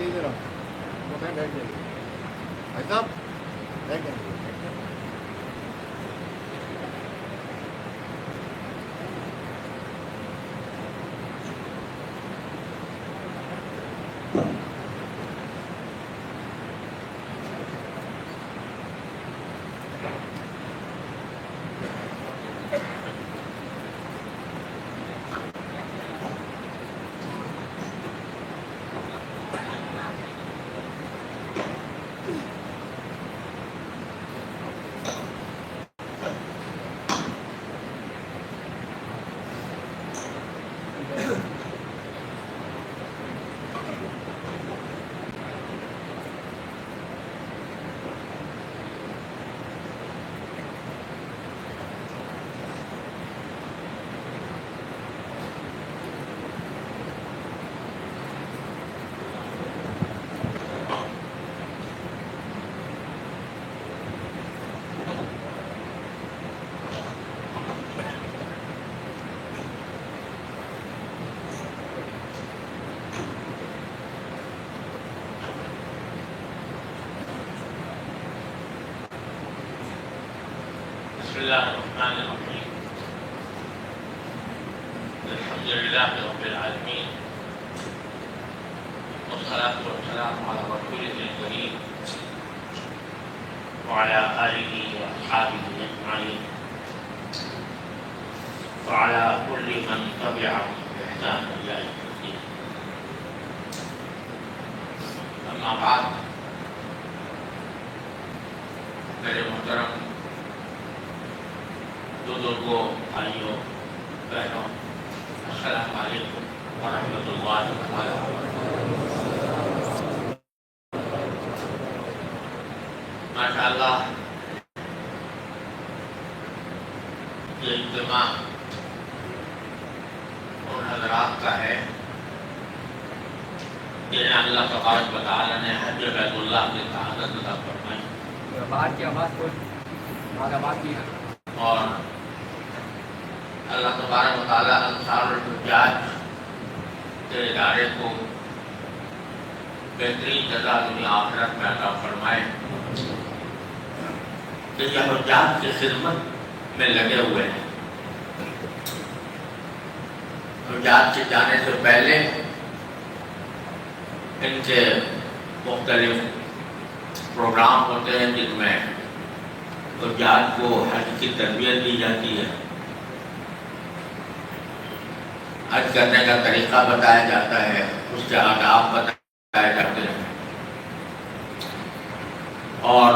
ادھر آؤ، وہ کہیں بیٹھ جائیے بھائی صاحب، بیٹھ جائیے. بسم الله الرحمن الرحيم. الحمد لله رب العالمين، والصلاة والسلام على رسوله الكريم وعلى آله وأصحابه أجمعين وعلى كل من تبعهم بإحسان إلى يوم الدين. أما بعد، میرے محترم بزرگوں، بھائیوں، بہنوں، السلام علیکم ورحمۃ اللہ وبرکاتہ. ماشاء اللہ یہ اجتماع ان حضرات کا ہے جنہیں اللہ تبارک و تعالیٰ نے حج بیت اللہ کی سعادت عطا فرمائی اور اللہ تبارک و تعالیٰ انصار الحجاج کے ادارے کو بہترین جزا دنیا آخرت میں عطا فرمائے کہ یہ حجاج کی خدمت میں لگے ہوئے ہیں. حجاج کے جانے سے پہلے ان کے مختلف پروگرام ہوتے ہیں جن میں حجاج کو حج کی تربیت دی جاتی ہے، حج کرنے کا طریقہ بتایا جاتا ہے، اس کے آداب بتائے جاتے ہیں، اور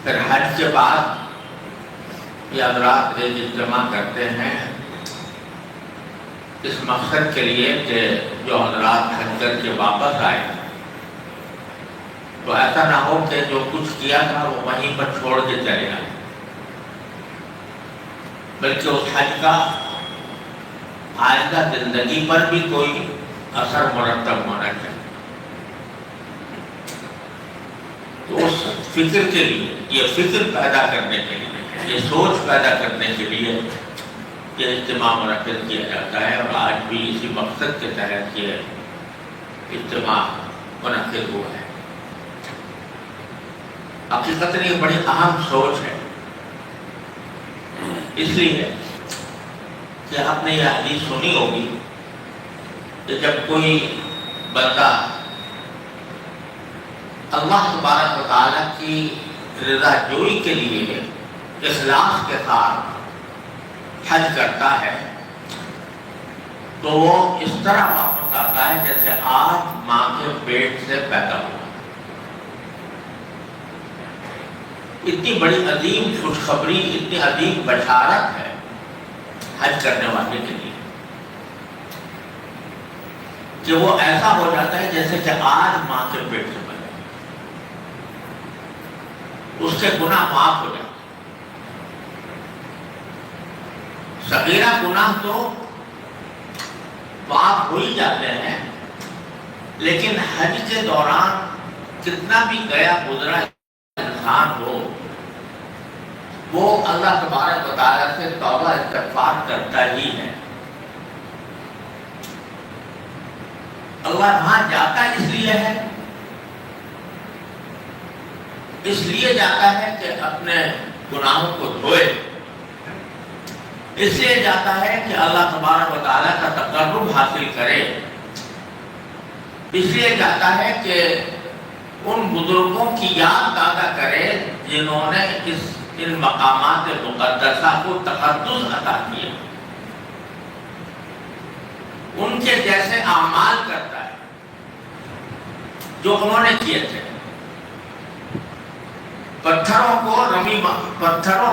پھر حج کے بعد یہ حضرات ایک اجتماع کرتے ہیں اس مقصد کے لیے کہ جو حضرات حج کر کے واپس آئے تو ایسا نہ ہو کہ جو کچھ کیا تھا وہ وہیں پر چھوڑ کے چلے آئے، بلکہ اس حج کا آئندہ زندگی پر بھی کوئی اثر مرتب ہونا چاہیے. تو اس فکر کے لیے، یہ فکر پیدا کرنے کے لیے، یہ سوچ پیدا کرنے کے لیے یہ اجتماع منعقد کیا جاتا ہے، اور آج بھی اسی مقصد کے تحت یہ اجتماع منعقد ہوا ہے. حقیقت یہ بڑی اہم سوچ ہے، اس لیے کہ آپ نے یہ حدیث سنی ہوگی کہ جب کوئی بندہ اللہ تبارک و تعالیٰ کی رضا جوئی کے لیے اخلاص کے ساتھ حج کرتا ہے تو وہ اس طرح واپس آتا ہے جیسے آج ماں کے پیٹ سے پیدا ہوا. اتنی بڑی عظیم خوشخبری، اتنی عظیم بشارت ہے حج کرنے والے کے لیے کہ وہ ایسا ہو جاتا ہے جیسے کہ آج ماں کے پیٹ سے پیدا ہوا. اس کے گناہ معاف ہو جاتے ہیں. صغیرہ گناہ تو معاف ہو ہی جاتے ہیں، لیکن حج کے دوران کتنا بھی گیا گزرا انسان ہو وہ اللہ تبارک و تعالیٰ سے توبہ استغفار کرتا ہی ہے. اللہ وہاں جاتا اس لیے ہے، اس لیے جاتا ہے کہ اپنے گناہوں کو دھوئے، اس لیے جاتا ہے کہ اللہ تبارک و تعالیٰ کا تقرب حاصل کرے، اس لیے جاتا ہے کہ ان بزرگوں کی یاد تازہ کرے جنہوں نے ان مقامات مقدسہ کو تقدس عطا کیا، ان کے جیسے اعمال کرتا ہے جو انہوں نے کیے تھے۔ پتھروں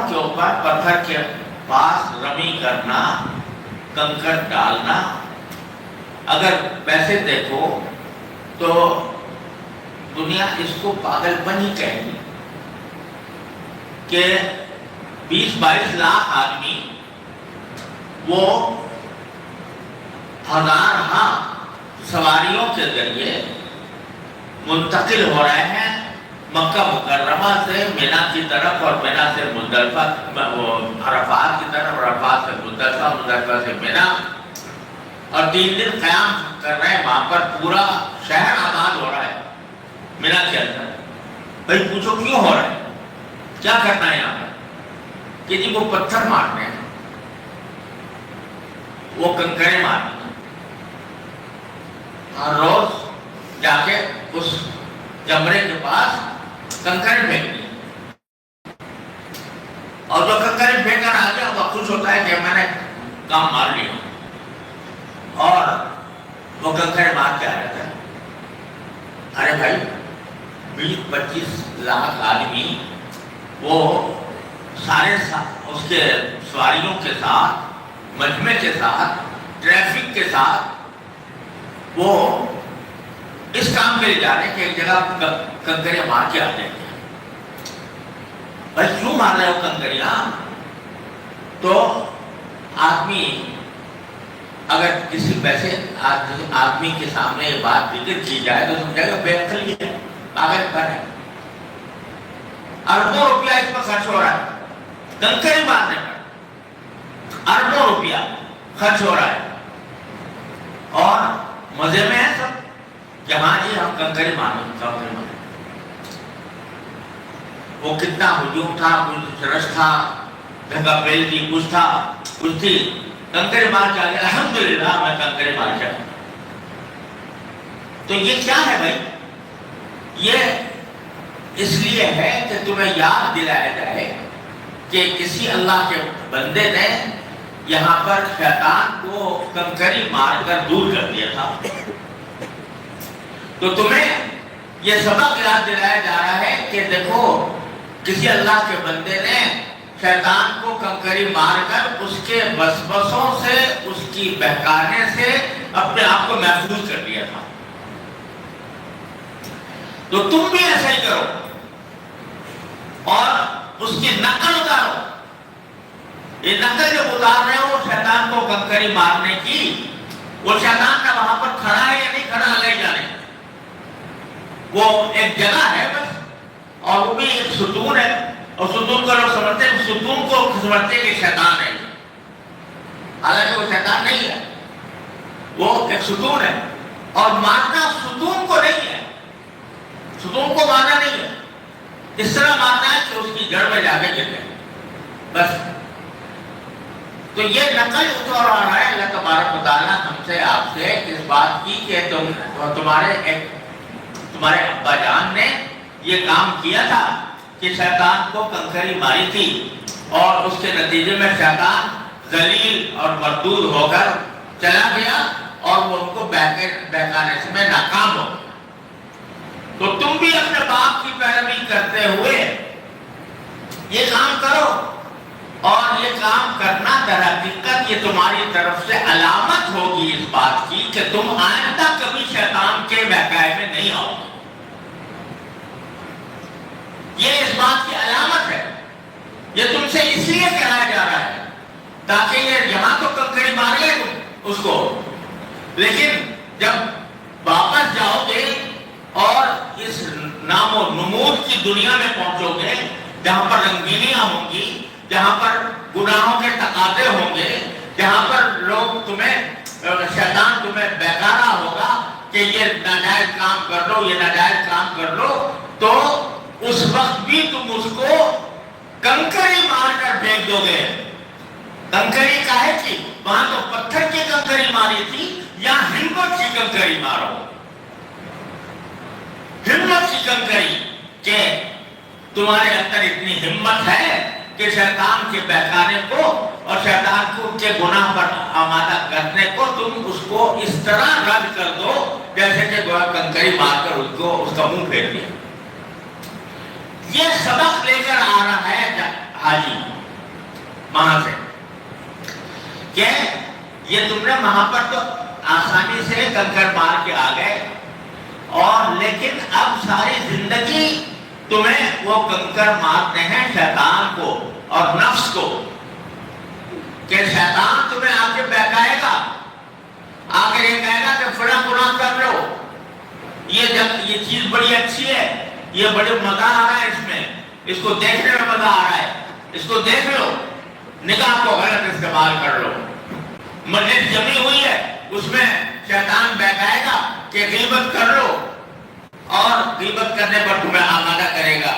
کے اوپر پتھر کے پاس رمی کرنا، کنکر ڈالنا، اگر ویسے دیکھو تو دنیا اس کو پاگل پن ہی کہے گی کہ 20-22 لاکھ آدمی وہ ہزارہا سواریوں کے ذریعے منتقل ہو رہے ہیں مکہ مکرمہ سے مینا کی طرف، اور مینا سے مزدلفہ، عرفات کی طرف، عرفات سے مزدلفہ، مزدلفہ سے مینا، اور 3 دن قیام کر رہے ہیں وہاں پر، پورا شہر آباد ہو رہا ہے مینا کے اندر۔ بھائی پوچھو کیوں ہو رہا ہے، کیا کرنا ہے یہاں پر؟ کہ جی وہ پتھر مارنے ہیں، وہ کنکریں مارنے ہیں، ہر روز جا کے اس جمرے کے پاس کنکر پھینکنی، اور جو کنکر پھینک کر آ گیا وہ خوش ہوتا ہے کہ میں نے کام مار لیا، اور وہ کنکر مار کے آ جاتا ہے۔ ارے بھائی 20-25 لاکھ آدمی وہ سارے اس کے سواریوں کے ساتھ، مجمع کے ساتھ، ٹریفک کے ساتھ وہ اس کام کے لیے جا رہے ہیں کہ ایک جگہ کنکریاں مار کے آتے ہیں۔ بھائی کیوں مار رہے ہو کنکریاں؟ تو آدمی اگر کسی ویسے آدمی کے سامنے یہ بات ذکر کی جائے تو سمجھے گا بے عقلی ہے، پاگل پن ہے، اربوں روپیہ اس پر خرچ ہو رہا ہے کنکری مارنے پر، اربوں روپیہ خرچ ہو رہا ہے، اور مزے میں ہے سب کہ ہاں جی ہم کنکری مارے۔ وہ کتنا ہجوم تھا، کچھ رش تھا، جگہ بیل تھی، کچھ تھا، کچھ تھی، کنکری مار کے آ گیا، الحمدللہ میں کنکری مار کے۔ تو یہ کیا ہے بھائی؟ یہ اس لیے ہے کہ تمہیں یاد دلایا جائے کہ کسی اللہ کے بندے نے یہاں پر شیطان کو کنکری مار کر دور کر دیا تھا۔ تو تمہیں یہ سبق یاد دلایا جا رہا ہے کہ دیکھو کسی اللہ کے بندے نے شیطان کو کنکری مار کر اس کے وسوسوں سے، اس کی بہکانے سے اپنے آپ کو محفوظ کر لیا تھا۔ تو تم بھی ایسا ہی کرو اور اس کی نقل اتارو۔ یہ نقل جب اتار رہے ہو شیطان کو کنکری مارنے کی، وہ شیطان کا وہاں پر کھڑا ہے یا نہیں کھڑا لے جانے، وہ ایک جگہ ہے بس، اور وہ بھی ایک ستون ہے، اور ستون کو لوگ سمجھتے ہیں، ستون کو سمجھتے ہیں کہ شیطان ہے، حالانکہ وہ شیطان نہیں ہے، وہ ایک ستون ہے، اور مارنا ستون کو نہیں ہے، ستون کو مارنا نہیں ہے، اس طرح مارنا ہے کہ اس کی جڑ میں جا کے گر جائے بس۔ تو یہ نقل اتار رہا ہے اللہ تبارک و تعالیٰ ہم سے، آپ سے اس بات کی کہ تمہارے ابا جان نے یہ کام کیا تھا کہ شیطان کو کنکری ماری تھی، اور اس کے نتیجے میں شیطان ذلیل اور مردود ہو کر چلا گیا، اور وہ ان کو بہکانے سے میں ناکام ہو۔ تو تم بھی اپنے باپ کی پیروی کرتے ہوئے یہ کام کرو، اور یہ کام کرنا در حقیقت یہ تمہاری طرف سے علامت ہوگی اس بات کی کہ تم آئندہ کبھی شیطان کے بہکائے میں نہیں آؤ گے۔ یہ اس بات کی علامت ہے، یہ تم سے اس لیے کہا جا رہا ہے تاکہ یہ یہاں تو کنکری مار لے اس کو، لیکن جب واپس جاؤ گے اور اس نام و نمود کی دنیا میں پہنچو گے جہاں پر رنگینیاں ہوں گی، جہاں پر گناہوں کے تقاضے ہوں گے، جہاں پر لوگ شیطان تمہیں بہکارا ہوگا، کہ یہ ناجائز کام کر لو، یہ ناجائز کام کر لو، تو اس وقت بھی تم اس کو کنکری مار کر پھینک دو گے۔ کنکری کاہے تھی؟ وہاں تو پتھر کی کنکری ماری تھی، یا ہمت کی کنکری مارو، ہمت کی کنکری، کہ تمہارے اندر اتنی ہمت ہے کہ شیطان کے بہکانے کو اور شیطان کو کے گناہ پر آمادہ کرنے کو تم اس کو اس طرح رد کر دو جیسے کہ گویا کنکری مار کر اس کا منہ پھیر دیا۔ یہ سبق لے کر آ رہا ہے حاجی وہاں سے کہ یہ تم نے وہاں پر تو آسانی سے کنکر مار کے آ گئے، اور لیکن اب ساری زندگی تمہیں وہ کنکر مارتے ہیں شیطان کو اور نفس کو، کہ شیطان تمہیں آ کے بہکائے گا، آ کے یہ کہے گا کہ فلاں گناہ کر لو، یہ چیز بڑی اچھی ہے، یہ بڑے مزہ آ رہا ہے اس میں، اس کو دیکھنے میں مزہ آ رہا ہے، اس کو دیکھ لو، نگاہ کو غلط استعمال کر لو، مجلس جمی ہوئی ہے اس میں شیطان بہکائے گا کہ غیبت کر لو، اور غیبت کرنے پر تمہیں آمادہ کرے گا،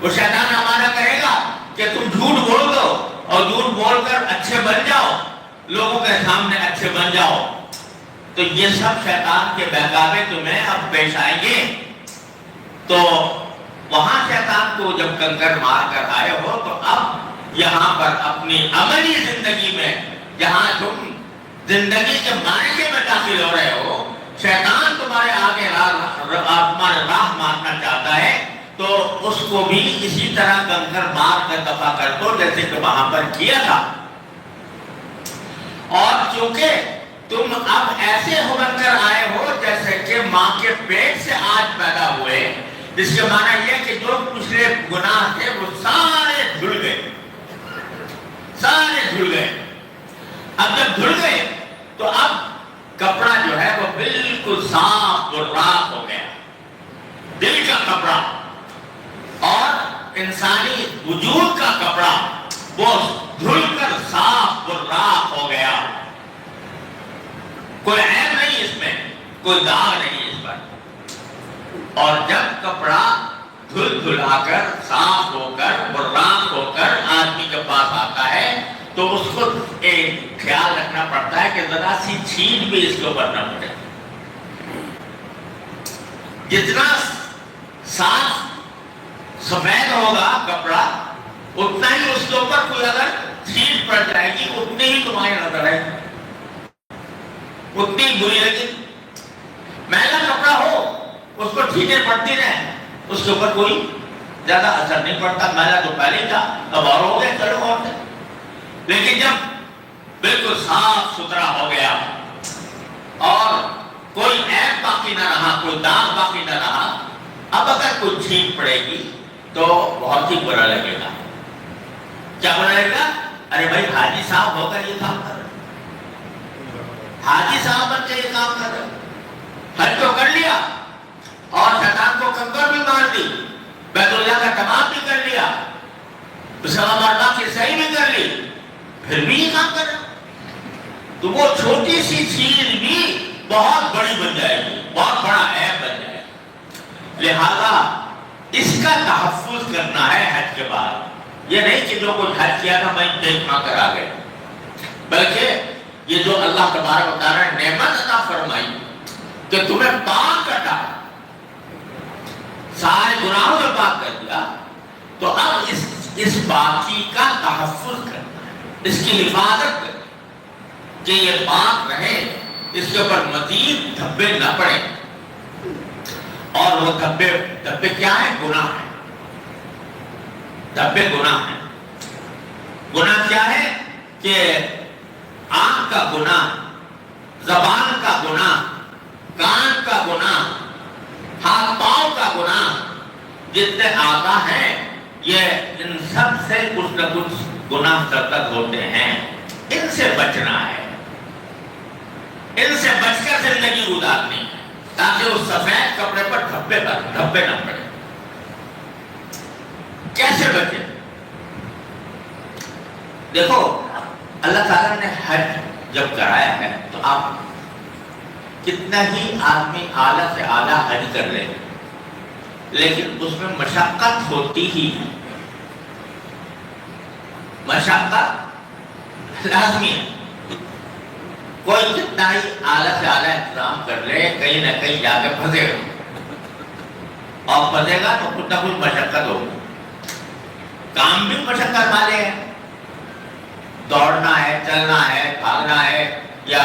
وہ شیطان آمادہ کرے گا کہ تم جھوٹ بول دو اور جھوٹ بول کر اچھے بن جاؤ، لوگوں کے سامنے اچھے بن جاؤ۔ تو یہ سب شیطان کے بہکاوے تمہیں اب پیش آئیں گے۔ تو وہاں شیطان کو جب کنکر مار کر آئے ہو تو اب یہاں پر اپنی عملی زندگی میں جہاں تم زندگی کے معرکے میں داخل ہو رہے ہو، شیطان تمہارے آگے راہ مارنا چاہتا ہے، تو اس کو بھی اسی طرح کنکر مار کر دفع کر دو جیسے کہ وہاں پر کیا تھا۔ اور چونکہ تم اب ایسے ہو بن کر آئے ہو جیسے کہ ماں کے پیٹ سے آج پیدا ہوئے، جس کے معنی یہ کہ جو پچھلے گناہ تھے وہ سارے دھل گئے، سارے دھل گئے۔ اب جب دھل گئے تو اب کپڑا جو ہے وہ بالکل صاف اور راک ہو گیا، دل کا کپڑا اور انسانی وجود کا کپڑا وہ دھل کر صاف اور راک ہو گیا، کوئی عیب نہیں اس میں، کوئی داغ نہیں اس پر۔ اور جب کپڑا دھل دھلا کر صاف ہو کر اور راک ہو کر آدمی کے پاس آتا ہے تو اس کو ایک خیال رکھنا پڑتا ہے کہ ذرا سی چھین بھی اس کے اوپر نہ پڑے۔ جتنا صاف سفید ہوگا کپڑا اتنا ہی اس کے اوپر کوئی اگر چھین پڑ جائے گی اتنی ہی تمہاری نظر ہے، اتنی بری لگی۔ میلا کپڑا ہو اس کو چھینیں پڑتی رہے، اس کے اوپر کوئی زیادہ اثر نہیں پڑتا، میلا تو پہلے تھا، اب اور ہو گئے، چلو اور تھے۔ لیکن جب بالکل صاف ستھرا ہو گیا اور کوئی عیب باقی نہ رہا، کوئی داغ باقی نہ رہا، اب اگر کوئی چھین پڑے گی تو بہت ہی برا لگے گا۔ کیا برا لگے گا؟ ارے بھائی حاجی صاحب ہو کر یہ کام کر رہے، حاجی صاحب بن کے یہ کام کر رہے، حج تو کر لیا اور شیطان کو کنکر بھی مار دی، بیت اللہ کا تمام بھی کر لیا، سوا مربع کی صحیح بھی کر لی، پھر بھی یہ کام کر رہا، تو وہ چھوٹی سی چیز بھی بہت بڑی بن جائے گی، بہت بڑا عیب بن جائے گا۔ لہذا اس کا تحفظ کرنا ہے حج کے بعد۔ یہ نہیں کہ جو کچھ حج کیا تھا میں دیکھا کر آ گئے، بلکہ یہ جو اللہ تبارک و تعالیٰ نے نعمت عطا فرمائی کہ تمہیں پاک کرنا، سارے گناہوں سے پاک کر دیا، تو اب اس پاکی کا تحفظ کرنا ہے، اس کی حفاظت کرنا کہ یہ پاک رہے، اس کے اوپر مزید دھبے نہ پڑے۔ اور وہ دھبے کیا ہے؟ گناہ ہے، دھبے گناہ ہے۔ گناہ کیا ہے؟ کہ آنکھ کا گناہ، زبان کا گناہ، کان کا گناہ، ہاتھ پاؤں کا گناہ، جتنے اعضاء ہیں یہ ان سب سے کچھ نہ کچھ گناہ سرزد ہوتے ہیں، ان سے بچنا ہے، ان سے بچ کر زندگی گزارنی ہے تاکہ اس سفید کپڑے پر دھبے نہ پڑے۔ کیسے بچے؟ دیکھو اللہ تعالیٰ نے حج جب کرایا ہے تو آپ کتنا ہی آدمی اعلیٰ سے اعلیٰ حج کر لے لیکن اس میں مشقت ہوتی ہی ہے، مشقت لازمی ہے۔ کوئی کتنا ہی اعلیٰ سے اعلیٰ انتظام کر لے کہیں نہ کہیں جا کے پھنسے گا، اور پھنسے گا تو کچھ نہ کچھ مشقت ہوگی۔ کام بھی مشقت والے ہیں، دوڑنا ہے، چلنا ہے، بھاگنا ہے، یا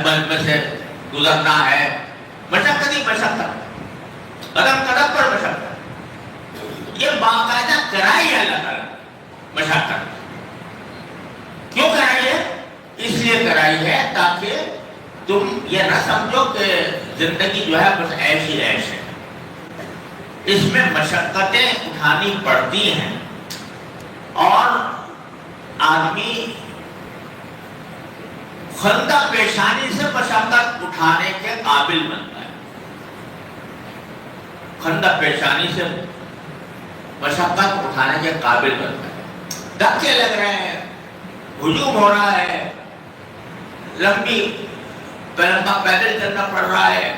میں سے گزرنا ہے، مشقت ہی مشقت، قدم قدم پر مشقت۔ یہ باقاعدہ کرائی ہے اللہ تعالیٰ مشقت۔ کیوں کرائی ہے؟ اس لیے کرائی ہے تاکہ تم یہ نہ سمجھو کہ زندگی جو ہے بس ایسی ایش ہے، اس میں مشقتیں اٹھانی پڑتی ہیں، اور آدمی خندہ پیشانی سے مشقت اٹھانے کے قابل بنتا ہے۔ خندہ پیشانی سے مشقت اٹھانے کے قابل بنتا ہے۔ دھکے لگ رہے ہیں، ہجوم ہو رہا ہے، لمبا پیدل چلنا پڑ رہا ہے،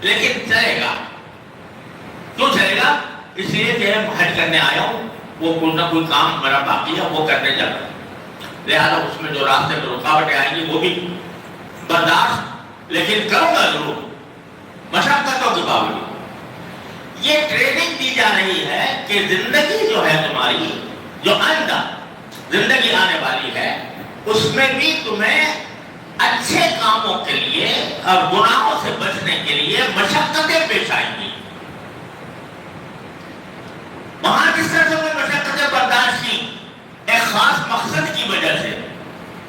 لیکن چلے گا۔ کیوں چلے گا؟ اس لیے کہ حج کرنے آیا ہوں، وہ کوئی نہ کوئی کام میرا باقی ہے، وہ کرنے جا رہا ہوں، لہٰذا اس میں جو راستے میں رکاوٹیں آئیں گی وہ بھی برداشت، لیکن کروں گا ضرور مشقتوں کے باوجود۔ یہ ٹریننگ دی جا رہی ہے کہ زندگی جو ہے تمہاری، جو آئندہ زندگی آنے والی ہے، اس میں بھی تمہیں اچھے کاموں کے لیے اور گناہوں سے بچنے کے لیے مشقتیں پیش آئیں گی۔ وہاں جس طرح سے کوئی مشقتیں برداشت کی ایک خاص مقصد کی وجہ سے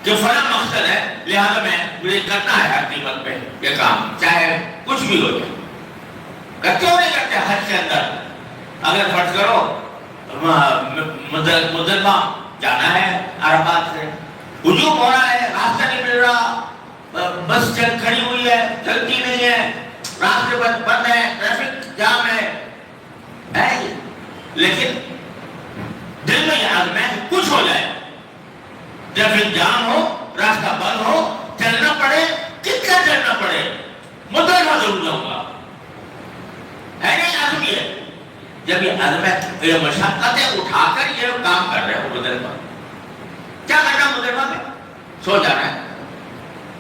کہ فلاں مقصد ہے لہذا مجھے کرنا ہے ہر قیمت پہ یہ کام، چاہے کچھ بھی ہو جائے۔ کرتے ہو نہیں کرتے؟ حج کے اندر اگر فرض کرو مزدلفہ جانا ہے، عرفات سے ہجوم ہو رہا ہے، راستہ نہیں مل رہا، بس کھڑی ہوئی ہے، چلتی نہیں ہے، راستے بند ہے، ٹریفک جام ہے، لیکن دل میں یہ عزم ہے کہ کچھ ہو جائے، ٹریفک جام ہو، راستہ بند ہو، چلنا پڑے، کتنا چلنا پڑے، مزدلفہ ضرور جاؤں گا، ہے نہیں عزم؟ یہ جب یہ عزم ہے، یہ مشقتیں اٹھا کر یہ کام کر رہے ہو مزدلفہ۔ کیا کرنا مزدلفہ میں؟ سو جانا ہے،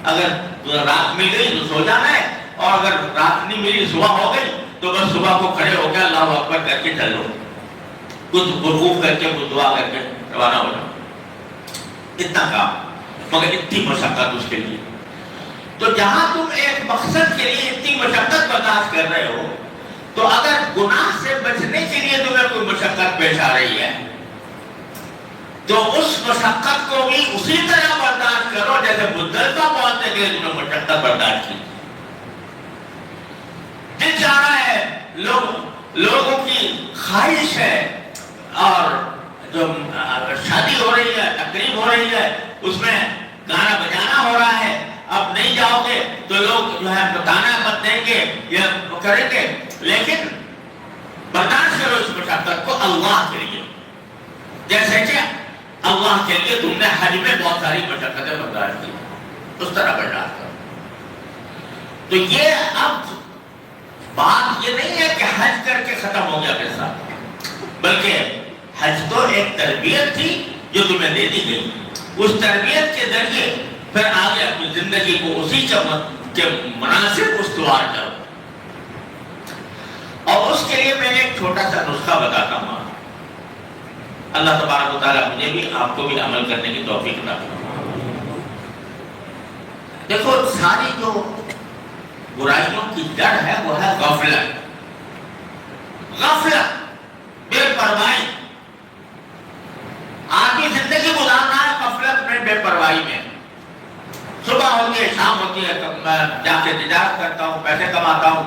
اگر رات مل گئی تو سو جانا ہے، اور اگر رات نہیں ملی صبح ہو گئی تو بس صبح کو کھڑے ہو کے اللہ اکبر کر کے چل لو، کچھ وقوف کر کے کچھ دعا کر کے روانہ ہو جاؤ، اتنا کام، مگر اتنی مشقت اس کے لیے۔ تو جہاں تم ایک مقصد کے لیے اتنی مشقت برداشت کر رہے ہو، تو اگر گناہ سے بچنے کے لیے تمہیں کوئی مشقت پیش آ رہی ہے تو اس مشقت کو بھی اسی طرح برداشت کرو جیسے مزدلفہ پہنچنے کے لیے تمہیں مشقت برداشت کی۔ دل چاہ رہا ہے، لوگوں کی خواہش ہے، اور جو شادی ہو رہی ہے، تقریب ہو رہی ہے، اس میں گانا بجانا ہو رہا ہے، اب نہیں جاؤ گے تو لوگ جو ہے بتانا مت دیں گے، یہ کریں گے، لیکن برداشت کرو اس مشقت کو اللہ کے لیے، جیسے کہ اللہ کے لیے تم نے حج میں بہت ساری مشقتیں برداشت کی، اس طرح برداشت کرو۔ تو یہ اب بات یہ نہیں ہے کہ حج کر کے ختم ہو گیا قصہ، بلکہ حج تو ایک تربیت تھی جو تمہیں دے دی گئی، اس تربیت کے ذریعے پھر آگے اپنی زندگی کو اسی کے مناسب استوار کرو۔ اور اس کے لیے میں ایک چھوٹا سا نسخہ بتاتا ہوں، اللہ تبارک و تعالیٰ مجھے بھی آپ کو بھی عمل کرنے کی توفیق عطا فرمائے۔ دیکھو، ساری جو برائیوں کی جڑ ہے وہ ہے غفلت، بے پرواہی۔ آدمی زندگی گزارنا ہے غفلت میں، بے پرواہی میں۔ صبح ہوتی ہے، شام ہوتی ہے، میں جا کے تجارت کرتا ہوں، پیسے کماتا ہوں،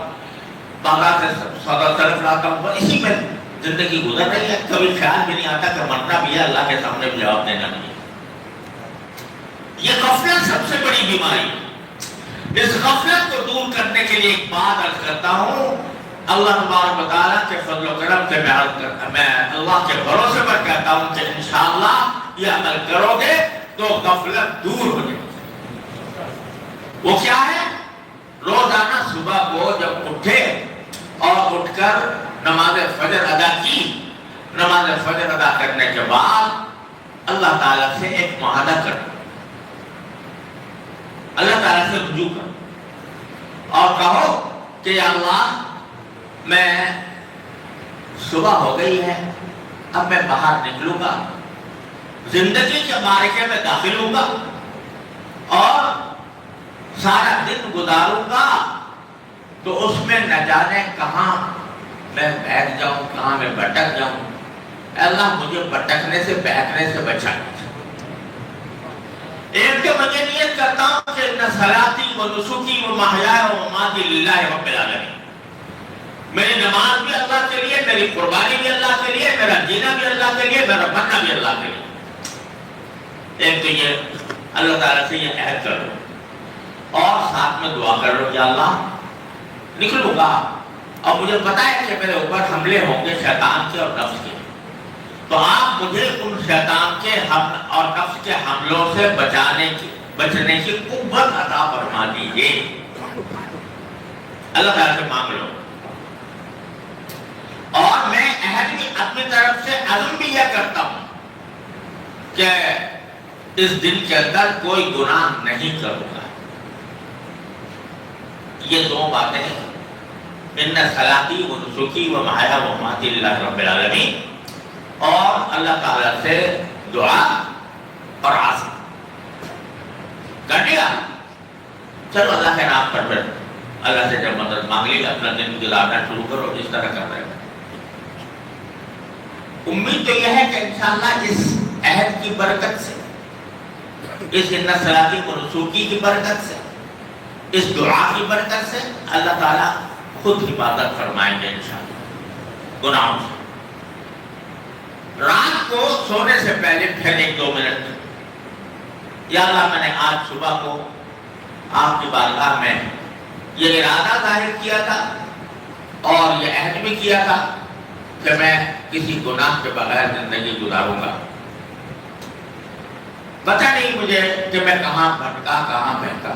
بازار سے سودا صرف لاتا ہوں، اسی میں زندگی گزر رہی ہے۔ کبھی خیال بھی نہیں آتا کہ مرنا بھی ہے، اللہ کے سامنے بھی جواب دینا نہیں ہے۔ یہ غفلت سب سے بڑی بیماری ہے۔ اس غفلت کو دور کرنے کے لیے ایک بات عرض کرتا ہوں، اللہ تبارک و تعالیٰ کے فضل و کرم سے میں اللہ کے بھروسے پر کہتا ہوں کہ انشاءاللہ یہ عمل کرو گے تو غفلت دور ہو جائے گی۔ وہ کیا ہے؟ روزانہ صبح کو جب اٹھے اور اٹھ کر نماز فجر ادا کی، نماز فجر ادا کرنے کے بعد اللہ تعالیٰ سے ایک معاہدہ کر، اللہ تعالیٰ سے رجوع کر اور کہو کہ یا اللہ میں صبح ہو گئی ہے، اب میں باہر نکلوں گا، زندگی کے معرکے میں داخل ہوں گا اور سارا دن گزاروں گا، تو اس میں نہ جانے کہاں میں بیٹھ جاؤں، کہاں میں بھٹک جاؤں۔ اے اللہ مجھے بھٹکنے سے بیٹھنے سے بچا۔ ایک تو مجھے نیت کرتا ہوں کہ ان صلاتی و نسکی و محیای و مماتی للہ رب العالمین، میری نماز بھی اللہ کے لیے، میری قربانی بھی اللہ کے لیے، میرا جینا بھی اللہ کے لیے، میرا مرنا بھی اللہ کے لیے۔ ایک تو یہ اللہ تعالیٰ سے یہ عہد کر لو اور ساتھ میں دعا کر لو کہ اللہ نکلوں گا اور مجھے پتا ہے کہ میرے اوپر حملے ہوں گے شیطان کے اور نفس کے، تو آپ مجھے ان شیطان کے اور نفس کے حملوں سے بچنے کی قوت عطا فرما دیجیے۔ اللہ تعالیٰ سے مانگ لو۔ اور میں عہد بھی اپنی طرف سے عزم بھی یہ کرتا ہوں کہ اس دن کے اندر کوئی گناہ نہیں کروں گا۔ یہ دو باتیں ہیں، ان صلاتی و نسکی و محیا و مماتی للہ رب العالمین، اور اللہ تعالیٰ سے دعا اور عزم کر لیا۔ چلو اللہ کے نام پر پھر اللہ سے جب مدد مانگ لی، اپنا دن گزارنا شروع کرو جس طرح کر رہے ہو۔ امید تو یہ ہے کہ انشاءاللہ اس عہد کی برکت سے، اس ان صلاتی و نسکی کی برکت سے، اس دعا کی برکت سے اللہ تعالیٰ خود حفاظت فرمائیں گے انشاءاللہ گناہوں سے۔ رات کو سونے سے پہلے پھر 1-2 منٹ، یا اللہ میں نے آج صبح کو آپ کی بارگاہ میں یہ ارادہ ظاہر کیا تھا اور یہ عہد بھی کیا تھا کہ میں کسی گناہ کے بغیر زندگی گزاروں گا۔ پتہ نہیں مجھے کہ میں کہاں بھٹکا، کہاں بہتا،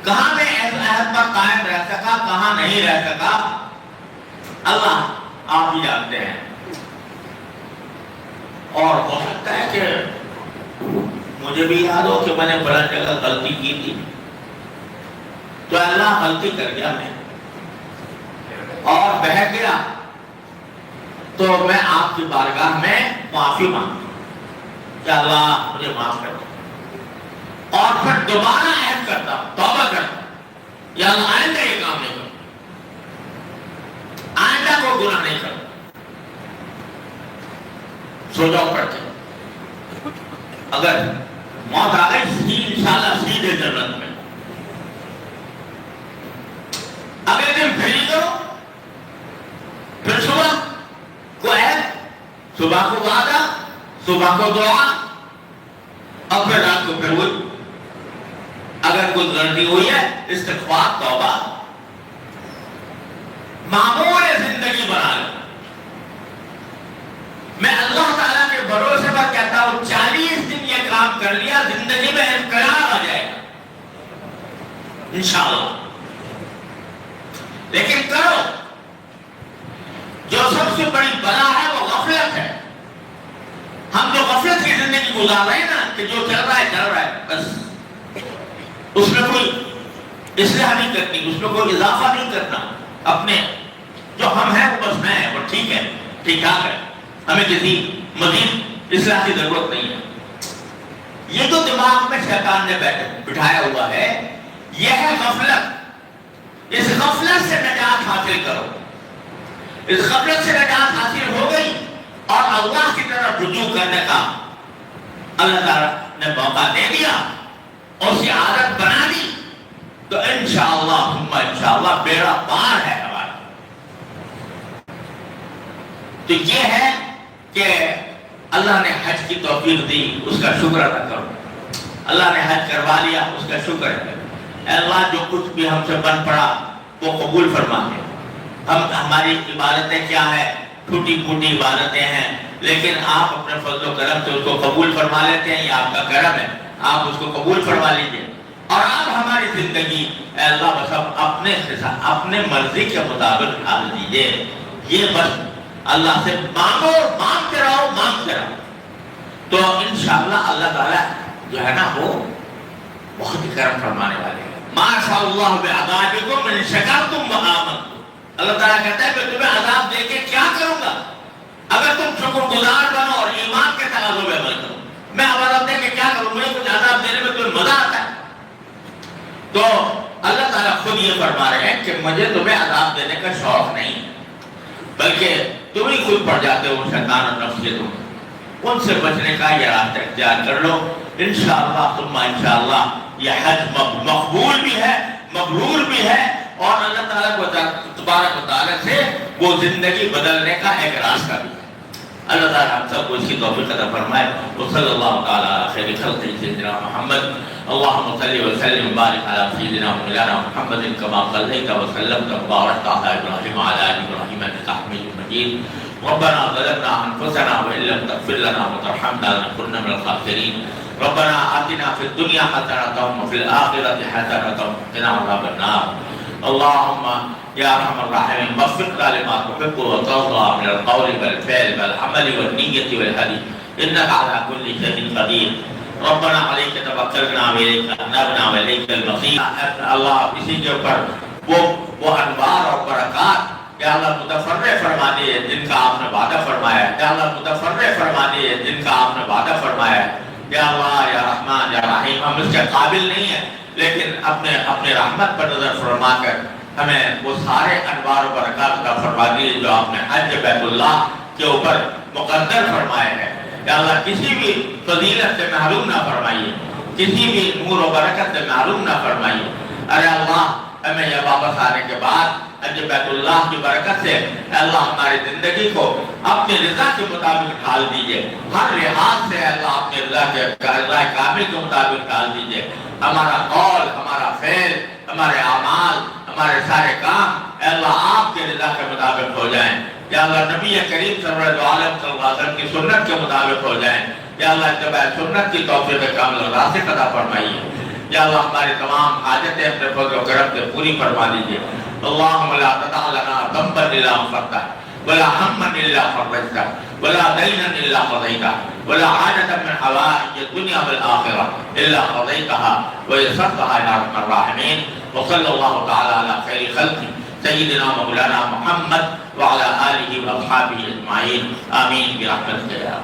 کہاں میں اس عہد پر قائم رہ سکا، کہاں نہیں رہ سکا، اللہ آپ ہی جانتے ہیں۔ اور ہو سکتا ہے کہ مجھے بھی یاد ہو کہ میں نے بڑا جگہ غلطی کی تھی، تو اللہ غلطی کر گیا میں اور بہہ گیا، تو میں آپ کی بارگاہ میں معافی مانگتا ہوں کہ اللہ مجھے معاف کر دو، اور پھر دوبارہ عہد کرتا ہوں، توبہ کرتا ہوں، یا اللہ آئندہ یہ کام نہیں کروں، آئندہ کو گناہ نہیں کروں۔ سو جاؤ پڑھتے، اگر موت آ گئی انشاءاللہ سیدھے جنت میں، اگلے دن پھر ہی کرو، پھر صبح کو عہد، صبح کو وعدہ، صبح کو دعا، اور پھر رات کو پھر وہی۔ اگر کوئی غلطی ہوئی ہے استغفار، توبہ، معمول زندگی بنا لو۔ میں اللہ تعالیٰ کے بھروسے پر کہتا ہوں 40 دن یہ کام کر لیا، زندگی میں انقلاب آ جائے گا انشاءاللہ۔ لیکن کرو، جو سب سے بڑی بلا ہے وہ غفلت ہے۔ ہم جو غفلت کی زندگی گزار رہے ہیں نا، کہ جو چل رہا ہے بس، اس میں کوئی اصلاح نہیں کرنی، اس میں کوئی اضافہ نہیں کرنا، اپنے جو ہم ہیں وہ بس میں ہیں، وہ ٹھیک ہے، ٹھیک ٹھاک ہے، ہمیں کسی مزید اصلاح کی ضرورت نہیں ہے۔ یہ جو دماغ میں شیطان نے بٹھایا ہوا ہے، یہ ہے غفلت۔ اس غفلت سے نجات حاصل کرو۔ اس غفلت سے نجات حاصل ہو گئی اور اللہ کی طرف رجوع کرنے کا اللہ تعالیٰ نے موقع دے دیا اور اسے عادت بنا دی، تو انشاءاللہ بیڑا پار ہے ہمارا۔ تو یہ ہے کہ اللہ نے حج کی توفیق دی، اس کا شکر ادا کرو۔ اللہ نے حج کروا لیا، اس کا شکر ہے۔ اے اللہ جو کچھ بھی ہم سے بن پڑا وہ قبول فرما دے۔ ہماری عبادتیں کیا ہے؟ ٹوٹی پھوٹی عبادتیں ہیں، لیکن آپ اپنے فضل و کرم سے اس کو قبول فرما لیتے ہیں، یہ آپ کا کرم ہے، آپ اس کو قبول فرما لیجئے۔ اور آپ ہماری زندگی اے اللہ بس اپنے مرضی کے مطابق ڈال دیجیے. یہ بس اللہ سے مانگو، مانگتے رہو، مانگتے رہو، تو انشاءاللہ اللہ تعالیٰ جو ہے نا وہ بہت ہی کرم فرمانے والے ہیں. ما شاء اللہ بعذابکم ان شکرتم وآمنتم. اللہ تعالیٰ کہتا ہے میں تمہیں عذاب دے کے کیا کروں گا اگر تم شکر گزار بنو اور ایمان کے تقاضوں میں عمل کرو. میں عذاب دے کے کیا کروں؟ مجھے کچھ عذاب دینے میں تمہیں مزہ آتا ہے. تو اللہ تعالیٰ خود یہ فرما رہے ہیں کہ مجھے تمہیں عذاب دینے کا شوق نہیں، بلکہ تم ہی خود پڑ جاتے ہو شیطان اور نفس سے. تم ان سے بچنے کا یہ راستہ اختیار کر لو. انشاءاللہ ثم انشاءاللہ یہ حج مقبول بھی ہے، مبرور بھی ہے، اور اللہ تعالیٰ کو تبارک و تعالیٰ سے وہ زندگی بدلنے کا ایک راستہ بھی ہے. اللہ تعالیٰ ہم سب کو اس کی توفیق عطا فرمائے. وصلی اللہ تعالیٰ علی خیر خلقہ سیدنا محمد. اللهم صل وسلم وبارك على سيدنا مولانا محمد كما صليت وسلمت وباركت على ابراهيم وعلى ال ابراهيم انك حميد مجيد. ربنا ظلمنا انفسنا وان لم تغفر لنا وترحمنا لنكن من الخاسرين. ربنا آتنا في الدنيا حسنة وفي الآخرة حسنة وقنا عذاب النار. اللهم يا ارحم الراحمين وفقنا لما تحب وترضى من القول والفعل والعمل والنية والهدي انك على كل شيء قدير. ربنا عليك توکلنا وإليك أنبنا وإليك المصير. اللہ اسی کے اوپر وہ انوار اور برکات یا اللہ متفرع فرما دے جن کا آپ نے وعدہ فرمایا ہے. یا اللہ متفرع فرما دے جن کا آپ نے وعدہ فرمایا ہے. یا اللہ یا رحمان یا رحیم، ہم اس کے قابل نہیں ہیں، لیکن اپنے رحمت پر نظر فرما کر ہمیں وہ سارے انوار و برکات کا فرما دیے جو آپ نے حج بیت اللہ کے اوپر مقدر فرمائے ہیں. یا اللہ کسی بھی فضیلت سے محروم نہ فرمائیے، کسی بھی نور و برکت سے محروم نہ فرمائیے. ارے اللہ ہمیں یہ واپس آنے کے بعد حج بیت اللہ کی برکت سے اے اللہ ہماری زندگی کو اپنی رضا کے مطابق ڈھال دیجئے. ہر لحاظ سے اے اللہ اپنی رضا کامل کے مطابق ڈھال دیجئے. ہمارا قول، ہمارا فعل، ہمارے اعمال، ہمارے سارے کام اے اللہ آپ کے رضا کے مطابق ہو جائیں. یا اللہ نبی کریم صلی اللہ علیہ وسلم کی سنت کے مطابق ہو جائیں. یا اللہ اتباع سنت کی توفیق کامل راسخ عطا فرمائیے. یا اللہ ہماری تمام حاجتیں اپنے فضل و کرم سے پوری فرما دیجیے. اللہم لا تدع لنا ذنبا الا غفرتہ ولا ہما الا فرجتہ ولا دینا الا قضیتہ ولا حاجة من حوائج الدنیا والآخرہ الا قضیتها ویسرتها یا ارحم الراحمین. وصلی اللہ تعالی علی خیر خلقہ سیدنا مولانا محمد وعلى آلہ واصحابہ اجمعین. آمین برحمتک یا